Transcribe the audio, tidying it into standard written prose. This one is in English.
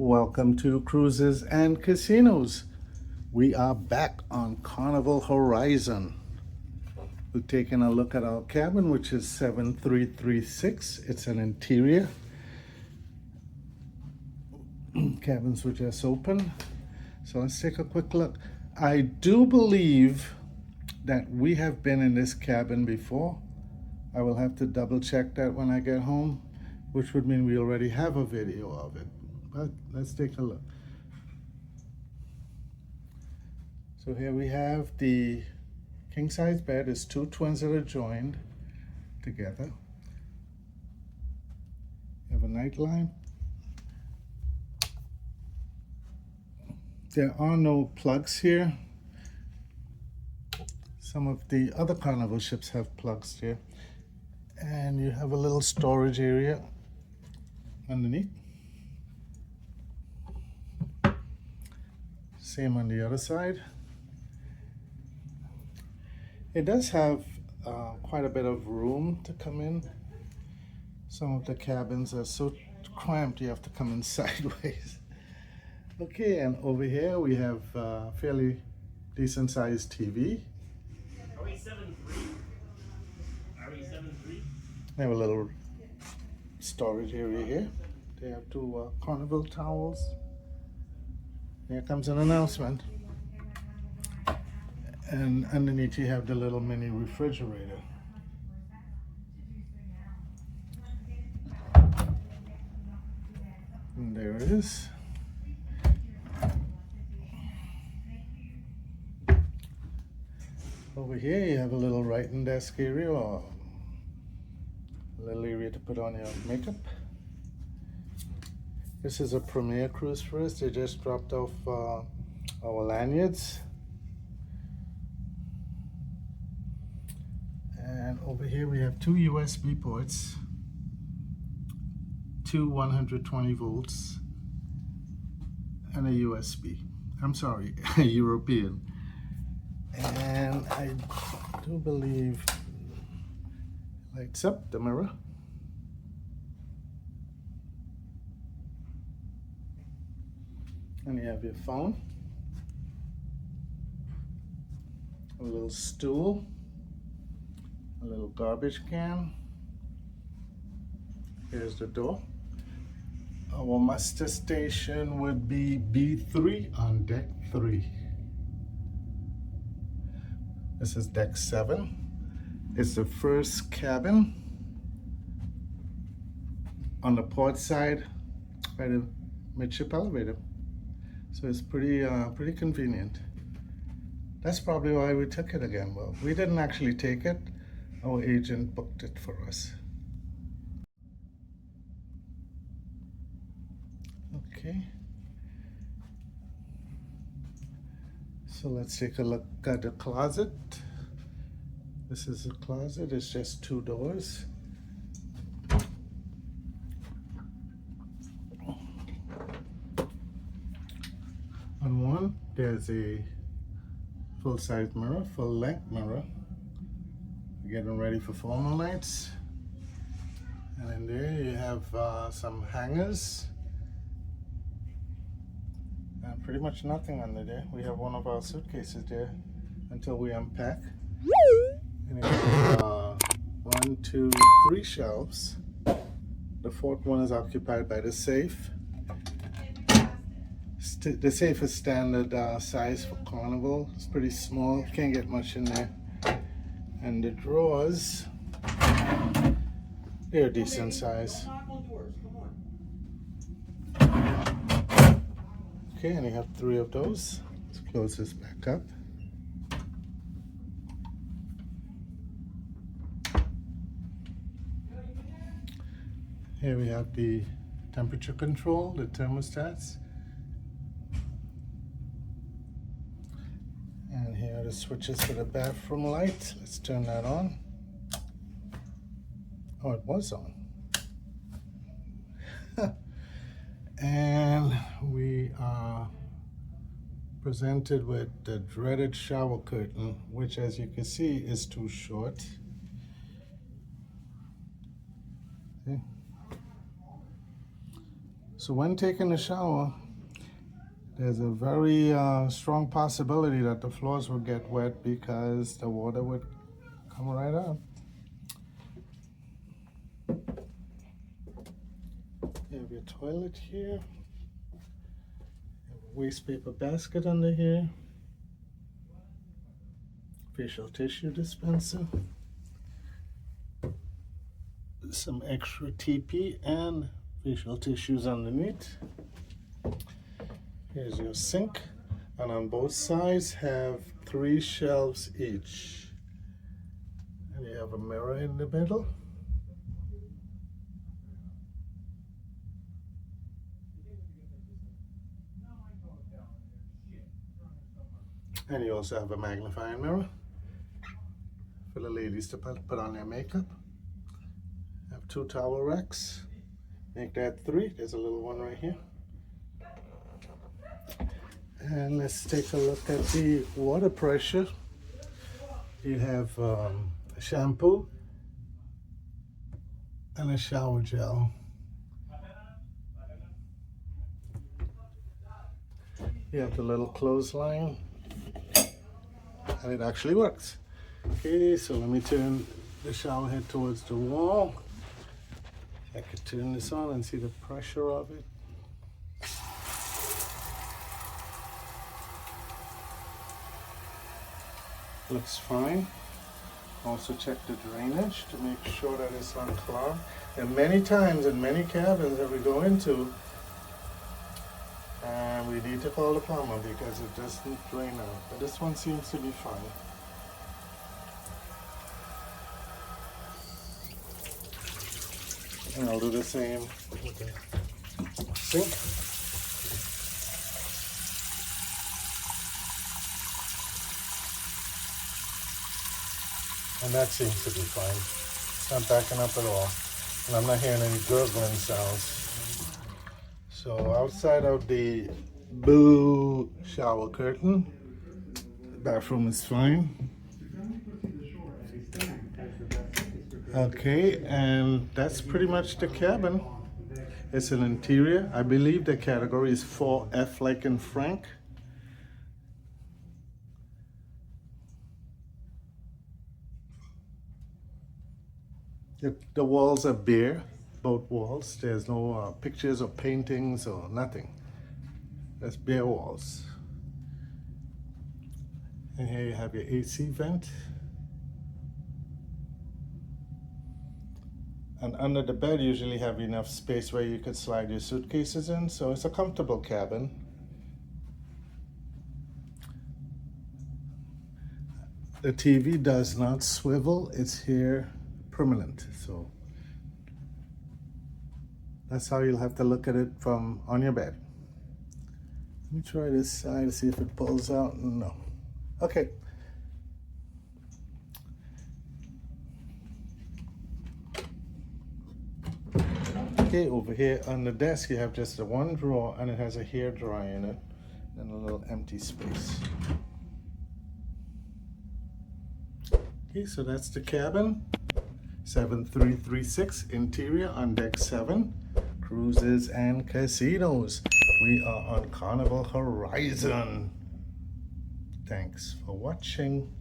Welcome to Cruises and Casinos. We are back on Carnival Horizon. We're taking a look at our cabin, which is 7336. It's an interior. Cabins were just open. So let's take a quick look. I do believe that we have been in this cabin before. I will have to double check that when I get home, which would mean we already have a video of it. But let's take a look. So here we have the king size bed. It's two twins that are joined together. You have a nightline. There are no plugs here. Some of the other Carnival ships have plugs here. And you have a little storage area underneath. Same on the other side. It does have quite a bit of room to come in. Some of the cabins are so cramped you have to come in sideways. Okay, and over here we have fairly decent sized TV. Are we 7-3? They have a little storage area here. They have two Carnival towels. Here comes an announcement. And underneath you have the little mini refrigerator. And there it is. Over here you have a little writing desk area, or a little area to put on your makeup. This is a Premier cruise for us. They just dropped off our lanyards. And over here we have two USB ports, two 120 volts, and a USB. I'm sorry, a European. And I do believe lights up the mirror. And you have your phone, a little stool, a little garbage can. Here's the door. Our muster station would be B3 on deck 3. This is deck 7. It's the first cabin on the port side by the midship elevator. So it's pretty convenient. That's probably why we took it again. Well, we didn't actually take it. Our agent booked it for us. Okay. So let's take a look at the closet. This is a closet. It's just two doors. On one, there's a full-size mirror, full-length mirror. We're getting ready for formal nights. And in there you have some hangers. And pretty much nothing under there. We have one of our suitcases there until we unpack. And then 1, 2, 3 shelves. The fourth one is occupied by the safe. The safe is standard size for Carnival. It's pretty small, can't get much in there. And the drawers, they're decent size. Okay, and you have 3 of those. Let's close this back up. Here we have the temperature control, the thermostats. And here are the switches for the bathroom light. Let's turn that on. Oh, it was on. And we are presented with the dreaded shower curtain, which, as you can see, is too short. See? So when taking a shower, there's a very strong possibility that the floors will get wet because the water would come right out. You have your toilet here. You have a waste paper basket under here. Facial tissue dispenser. Some extra TP and facial tissues underneath. Here's your sink, and on both sides have 3 shelves each. And you have a mirror in the middle. And you also have a magnifying mirror for the ladies to put on their makeup. Have 2 towel racks. Make that 3. There's a little one right here. And let's take a look at the water pressure. You have a shampoo and a shower gel. You have the little clothesline, and it actually works. Okay, so let me turn the shower head towards the wall. I could turn this on and see the pressure of it. Looks fine. Also check the drainage to make sure that it's unclogged. And many times in many cabins that we go into, we need to call the plumber because it doesn't drain out. But this one seems to be fine. And I'll do the same with the sink. And that seems to be fine. It's not backing up at all. And I'm not hearing any gurgling sounds. So outside of the blue shower curtain, the bathroom is fine. Okay, and that's pretty much the cabin. It's an interior. I believe the category is 4F like in Frank. The walls are bare, both walls. There's no pictures or paintings or nothing. That's bare walls. And here you have your AC vent. And under the bed, you usually have enough space where you could slide your suitcases in, so it's a comfortable cabin. The TV does not swivel, it's here permanent, so that's how you'll have to look at it from on your bed. Let me try this side to see if it pulls out. No. Okay. Okay, over here on the desk you have just the one drawer, and it has a hair dryer in it and a little empty space. Okay, so that's the cabin. 7336 interior on deck 7, cruises and casinos. We are on Carnival Horizon. Thanks for watching.